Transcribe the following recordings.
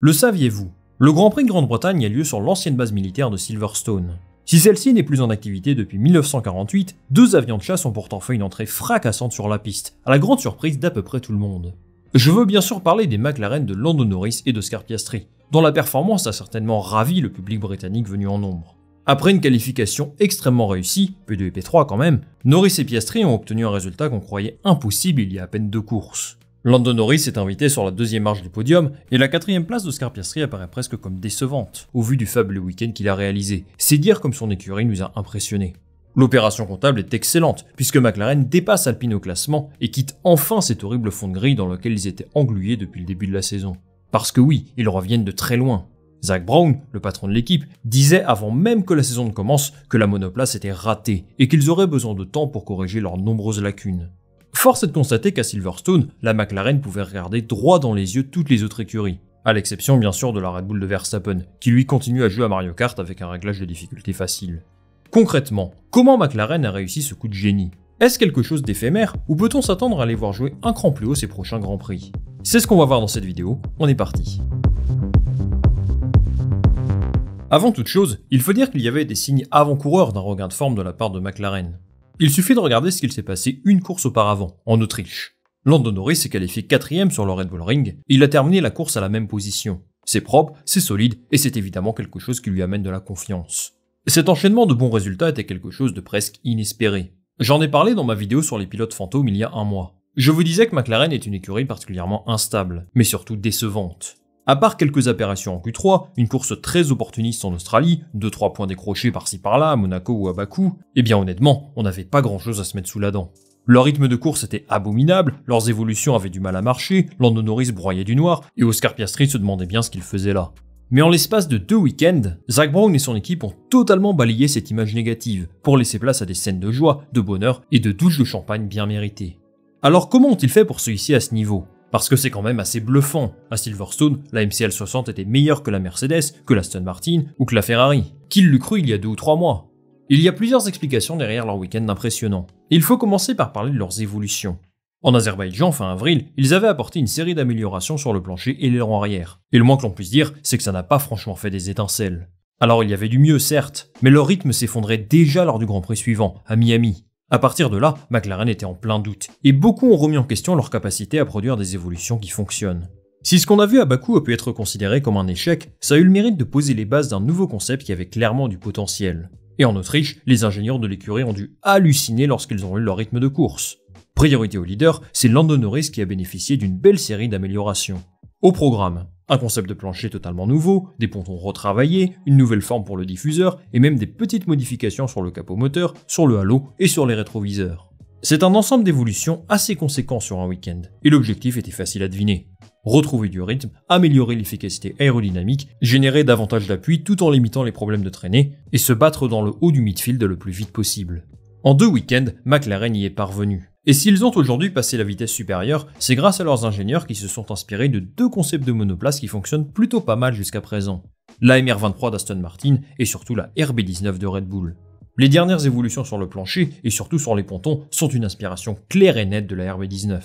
Le saviez-vous? Le Grand Prix de Grande-Bretagne a lieu sur l'ancienne base militaire de Silverstone. Si celle-ci n'est plus en activité depuis 1948, 2 avions de chasse ont pourtant fait une entrée fracassante sur la piste, à la grande surprise d'à peu près tout le monde. Je veux bien sûr parler des McLaren de Lando Norris et d'Oscar Piastri, dont la performance a certainement ravi le public britannique venu en nombre. Après une qualification extrêmement réussie, P2 et P3 quand même, Norris et Piastri ont obtenu un résultat qu'on croyait impossible il y a à peine 2 courses. Lando Norris est invité sur la 2e marche du podium, et la 4e place d'Oscar Piastri apparaît presque comme décevante, au vu du fabuleux week-end qu'il a réalisé. C'est dire comme son écurie nous a impressionnés. L'opération comptable est excellente, puisque McLaren dépasse Alpine au classement et quitte enfin cet horrible fond de grille dans lequel ils étaient englués depuis le début de la saison. Parce que oui, ils reviennent de très loin. Zak Brown, le patron de l'équipe, disait avant même que la saison ne commence que la monoplace était ratée et qu'ils auraient besoin de temps pour corriger leurs nombreuses lacunes. Force est de constater qu'à Silverstone, la McLaren pouvait regarder droit dans les yeux toutes les autres écuries, à l'exception bien sûr de la Red Bull de Verstappen, qui lui continue à jouer à Mario Kart avec un réglage de difficulté facile. Concrètement, comment McLaren a réussi ce coup de génie? Est-ce quelque chose d'éphémère ou peut-on s'attendre à les voir jouer un cran plus haut ces prochains Grands Prix? C'est ce qu'on va voir dans cette vidéo, on est parti. Avant toute chose, il faut dire qu'il y avait des signes avant-coureurs d'un regain de forme de la part de McLaren. Il suffit de regarder ce qu'il s'est passé une course auparavant, en Autriche. Lando Norris s'est qualifié 4ème sur le Red Bull Ring, et il a terminé la course à la même position. C'est propre, c'est solide, et c'est évidemment quelque chose qui lui amène de la confiance. Cet enchaînement de bons résultats était quelque chose de presque inespéré. J'en ai parlé dans ma vidéo sur les pilotes fantômes il y a un mois. Je vous disais que McLaren est une écurie particulièrement instable, mais surtout décevante. À part quelques apparitions en Q3, une course très opportuniste en Australie, 2-3 points décrochés par-ci par-là à Monaco ou à Bakou, eh bien honnêtement, on n'avait pas grand-chose à se mettre sous la dent. Leur rythme de course était abominable, leurs évolutions avaient du mal à marcher, Lando Norris broyait du noir, et Oscar Piastri se demandait bien ce qu'il faisait là. Mais en l'espace de 2 week-ends, Zak Brown et son équipe ont totalement balayé cette image négative, pour laisser place à des scènes de joie, de bonheur et de douches de champagne bien méritées. Alors comment ont-ils fait pour se hisser à ce niveau ? Parce que c'est quand même assez bluffant. À Silverstone, la MCL 60 était meilleure que la Mercedes, que la Aston Martin ou que la Ferrari. Qui l'eût cru il y a 2 ou 3 mois? Il y a plusieurs explications derrière leur week-end impressionnant. Il faut commencer par parler de leurs évolutions. En Azerbaïdjan, fin avril, ils avaient apporté une série d'améliorations sur le plancher et l'aileron arrière. Et le moins que l'on puisse dire, c'est que ça n'a pas franchement fait des étincelles. Alors il y avait du mieux certes, mais leur rythme s'effondrait déjà lors du Grand Prix suivant, à Miami. À partir de là, McLaren était en plein doute, et beaucoup ont remis en question leur capacité à produire des évolutions qui fonctionnent. Si ce qu'on a vu à Bakou a pu être considéré comme un échec, ça a eu le mérite de poser les bases d'un nouveau concept qui avait clairement du potentiel. Et en Autriche, les ingénieurs de l'écurie ont dû halluciner lorsqu'ils ont eu leur rythme de course. Priorité au leader, c'est Lando Norris qui a bénéficié d'une belle série d'améliorations. Au programme, un concept de plancher totalement nouveau, des pontons retravaillés, une nouvelle forme pour le diffuseur et même des petites modifications sur le capot moteur, sur le halo et sur les rétroviseurs. C'est un ensemble d'évolutions assez conséquent sur un week-end, et l'objectif était facile à deviner. Retrouver du rythme, améliorer l'efficacité aérodynamique, générer davantage d'appui tout en limitant les problèmes de traînée, et se battre dans le haut du midfield le plus vite possible. En 2 week-ends, McLaren y est parvenu. Et s'ils ont aujourd'hui passé la vitesse supérieure, c'est grâce à leurs ingénieurs qui se sont inspirés de 2 concepts de monoplace qui fonctionnent plutôt pas mal jusqu'à présent. La MR23 d'Aston Martin et surtout la RB19 de Red Bull. Les dernières évolutions sur le plancher et surtout sur les pontons sont une inspiration claire et nette de la RB19.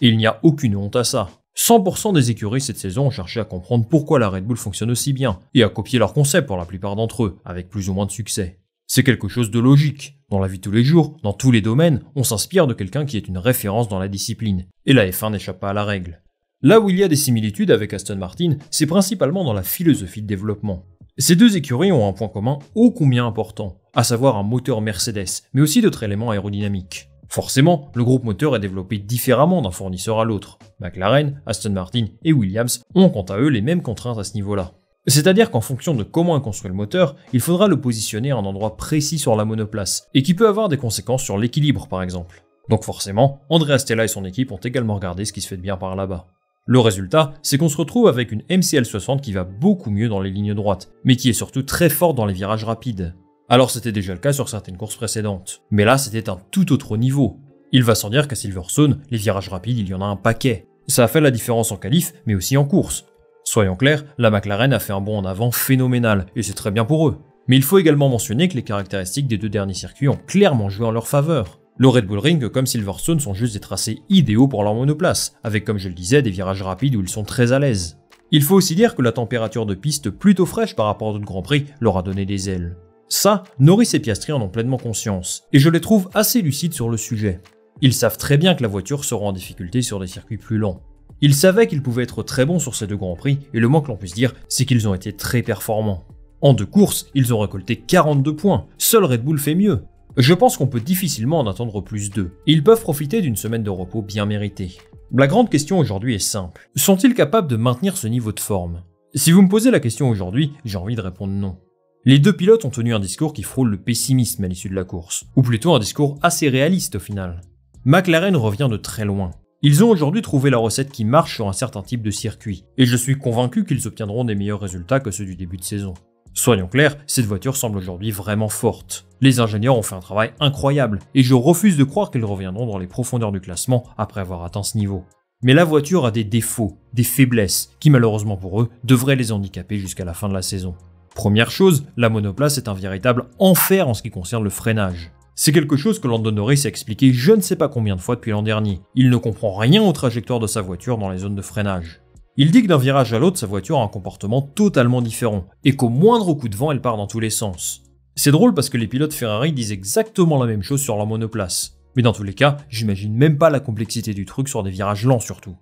Et il n'y a aucune honte à ça. 100% des écuries cette saison ont cherché à comprendre pourquoi la Red Bull fonctionne aussi bien, et à copier leur concept pour la plupart d'entre eux, avec plus ou moins de succès. C'est quelque chose de logique. Dans la vie de tous les jours, dans tous les domaines, on s'inspire de quelqu'un qui est une référence dans la discipline. Et la F1 n'échappe pas à la règle. Là où il y a des similitudes avec Aston Martin, c'est principalement dans la philosophie de développement. Ces 2 écuries ont un point commun ô combien important, à savoir un moteur Mercedes, mais aussi d'autres éléments aérodynamiques. Forcément, le groupe moteur est développé différemment d'un fournisseur à l'autre. McLaren, Aston Martin et Williams ont quant à eux les mêmes contraintes à ce niveau-là. C'est-à-dire qu'en fonction de comment est construit le moteur, il faudra le positionner à un endroit précis sur la monoplace, et qui peut avoir des conséquences sur l'équilibre par exemple. Donc forcément, Andrea Stella et son équipe ont également regardé ce qui se fait de bien par là-bas. Le résultat, c'est qu'on se retrouve avec une MCL 60 qui va beaucoup mieux dans les lignes droites, mais qui est surtout très forte dans les virages rapides. Alors c'était déjà le cas sur certaines courses précédentes, mais là c'était un tout autre niveau. Il va sans dire qu'à Silverstone, les virages rapides il y en a un paquet. Ça a fait la différence en qualif, mais aussi en course. Soyons clairs, la McLaren a fait un bond en avant phénoménal, et c'est très bien pour eux. Mais il faut également mentionner que les caractéristiques des 2 derniers circuits ont clairement joué en leur faveur. Le Red Bull Ring comme Silverstone sont juste des tracés idéaux pour leur monoplace, avec comme je le disais des virages rapides où ils sont très à l'aise. Il faut aussi dire que la température de piste plutôt fraîche par rapport à d'autres Grands Prix leur a donné des ailes. Ça, Norris et Piastri en ont pleinement conscience, et je les trouve assez lucides sur le sujet. Ils savent très bien que la voiture sera en difficulté sur des circuits plus lents. Ils savaient qu'ils pouvaient être très bons sur ces 2 Grands Prix, et le moins que l'on puisse dire, c'est qu'ils ont été très performants. En 2 courses, ils ont récolté 42 points, seul Red Bull fait mieux. Je pense qu'on peut difficilement en attendre plus d'eux, et ils peuvent profiter d'une semaine de repos bien méritée. La grande question aujourd'hui est simple. Sont-ils capables de maintenir ce niveau de forme? Si vous me posez la question aujourd'hui, j'ai envie de répondre non. Les 2 pilotes ont tenu un discours qui frôle le pessimisme à l'issue de la course, ou plutôt un discours assez réaliste au final. McLaren revient de très loin. Ils ont aujourd'hui trouvé la recette qui marche sur un certain type de circuit, et je suis convaincu qu'ils obtiendront des meilleurs résultats que ceux du début de saison. Soyons clairs, cette voiture semble aujourd'hui vraiment forte. Les ingénieurs ont fait un travail incroyable, et je refuse de croire qu'ils reviendront dans les profondeurs du classement après avoir atteint ce niveau. Mais la voiture a des défauts, des faiblesses, qui malheureusement pour eux, devraient les handicaper jusqu'à la fin de la saison. Première chose, la monoplace est un véritable enfer en ce qui concerne le freinage. C'est quelque chose que Lando Norris a expliqué je ne sais pas combien de fois depuis l'an dernier. Il ne comprend rien aux trajectoires de sa voiture dans les zones de freinage. Il dit que d'un virage à l'autre, sa voiture a un comportement totalement différent, et qu'au moindre coup de vent, elle part dans tous les sens. C'est drôle parce que les pilotes Ferrari disent exactement la même chose sur leur monoplace. Mais dans tous les cas, j'imagine même pas la complexité du truc sur des virages lents surtout.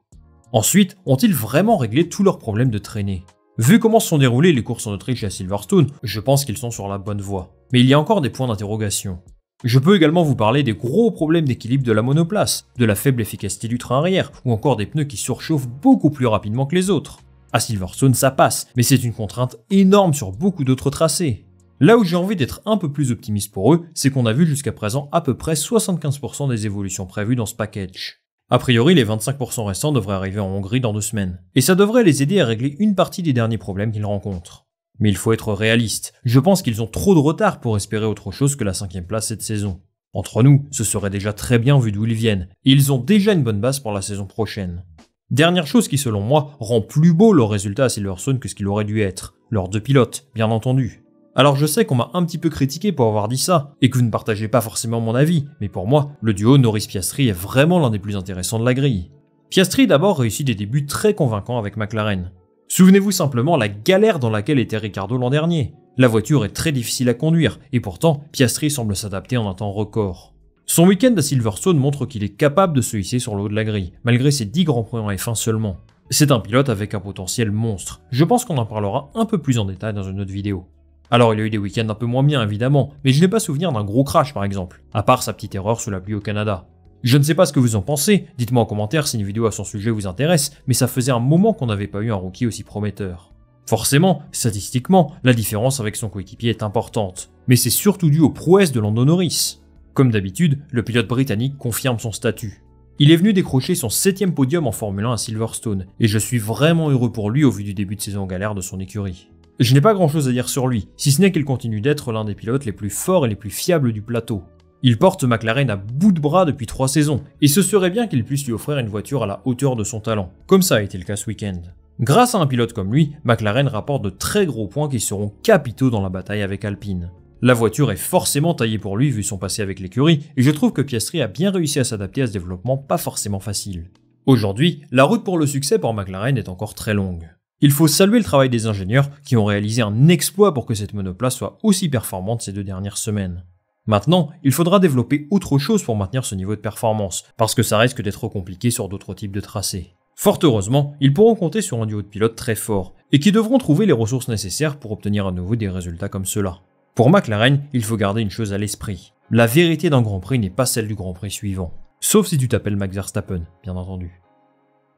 Ensuite, ont-ils vraiment réglé tous leurs problèmes de traînée? Vu comment se sont déroulées les courses en Autriche et à Silverstone, je pense qu'ils sont sur la bonne voie. Mais il y a encore des points d'interrogation. Je peux également vous parler des gros problèmes d'équilibre de la monoplace, de la faible efficacité du train arrière, ou encore des pneus qui surchauffent beaucoup plus rapidement que les autres. À Silverstone ça passe, mais c'est une contrainte énorme sur beaucoup d'autres tracés. Là où j'ai envie d'être un peu plus optimiste pour eux, c'est qu'on a vu jusqu'à présent à peu près 75% des évolutions prévues dans ce package. A priori, les 25% restants devraient arriver en Hongrie dans 2 semaines, et ça devrait les aider à régler une partie des derniers problèmes qu'ils rencontrent. Mais il faut être réaliste, je pense qu'ils ont trop de retard pour espérer autre chose que la 5ème place cette saison. Entre nous, ce serait déjà très bien vu d'où ils viennent, et ils ont déjà une bonne base pour la saison prochaine. Dernière chose qui selon moi rend plus beau leur résultat à Silverstone que ce qu'il aurait dû être, leurs 2 pilotes, bien entendu. Alors je sais qu'on m'a un petit peu critiqué pour avoir dit ça, et que vous ne partagez pas forcément mon avis, mais pour moi, le duo Norris-Piastri est vraiment l'un des plus intéressants de la grille. Piastri d'abord réussit des débuts très convaincants avec McLaren. Souvenez-vous simplement la galère dans laquelle était Ricciardo l'an dernier. La voiture est très difficile à conduire, et pourtant, Piastri semble s'adapter en un temps record. Son week-end à Silverstone montre qu'il est capable de se hisser sur le haut de la grille, malgré ses 10 grands prix en F1 seulement. C'est un pilote avec un potentiel monstre. Je pense qu'on en parlera un peu plus en détail dans une autre vidéo. Alors il a eu des week-ends un peu moins bien évidemment, mais je n'ai pas souvenir d'un gros crash par exemple, à part sa petite erreur sous la pluie au Canada. Je ne sais pas ce que vous en pensez, dites-moi en commentaire si une vidéo à son sujet vous intéresse, mais ça faisait un moment qu'on n'avait pas eu un rookie aussi prometteur. Forcément, statistiquement, la différence avec son coéquipier est importante, mais c'est surtout dû aux prouesses de Lando Norris. Comme d'habitude, le pilote britannique confirme son statut. Il est venu décrocher son 7ème podium en Formule 1 à Silverstone, et je suis vraiment heureux pour lui au vu du début de saison en galère de son écurie. Je n'ai pas grand chose à dire sur lui, si ce n'est qu'il continue d'être l'un des pilotes les plus forts et les plus fiables du plateau. Il porte McLaren à bout de bras depuis 3 saisons, et ce serait bien qu'il puisse lui offrir une voiture à la hauteur de son talent, comme ça a été le cas ce week-end. Grâce à un pilote comme lui, McLaren rapporte de très gros points qui seront capitaux dans la bataille avec Alpine. La voiture est forcément taillée pour lui vu son passé avec l'écurie, et je trouve que Piastri a bien réussi à s'adapter à ce développement pas forcément facile. Aujourd'hui, la route pour le succès pour McLaren est encore très longue. Il faut saluer le travail des ingénieurs qui ont réalisé un exploit pour que cette monoplace soit aussi performante ces 2 dernières semaines. Maintenant, il faudra développer autre chose pour maintenir ce niveau de performance, parce que ça risque d'être compliqué sur d'autres types de tracés. Fort heureusement, ils pourront compter sur un duo de pilotes très fort, et qui devront trouver les ressources nécessaires pour obtenir à nouveau des résultats comme ceux-là. Pour McLaren, il faut garder une chose à l'esprit. La vérité d'un Grand Prix n'est pas celle du Grand Prix suivant. Sauf si tu t'appelles Max Verstappen, bien entendu.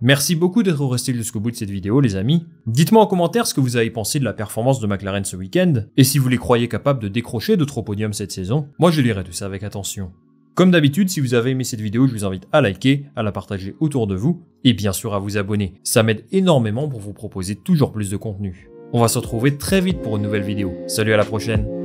Merci beaucoup d'être resté jusqu'au bout de cette vidéo les amis. Dites-moi en commentaire ce que vous avez pensé de la performance de McLaren ce week-end, et si vous les croyez capables de décrocher d'autres podiums cette saison, moi je lirai tout ça avec attention. Comme d'habitude, si vous avez aimé cette vidéo, je vous invite à liker, à la partager autour de vous, et bien sûr à vous abonner. Ça m'aide énormément pour vous proposer toujours plus de contenu. On va se retrouver très vite pour une nouvelle vidéo. Salut, à la prochaine.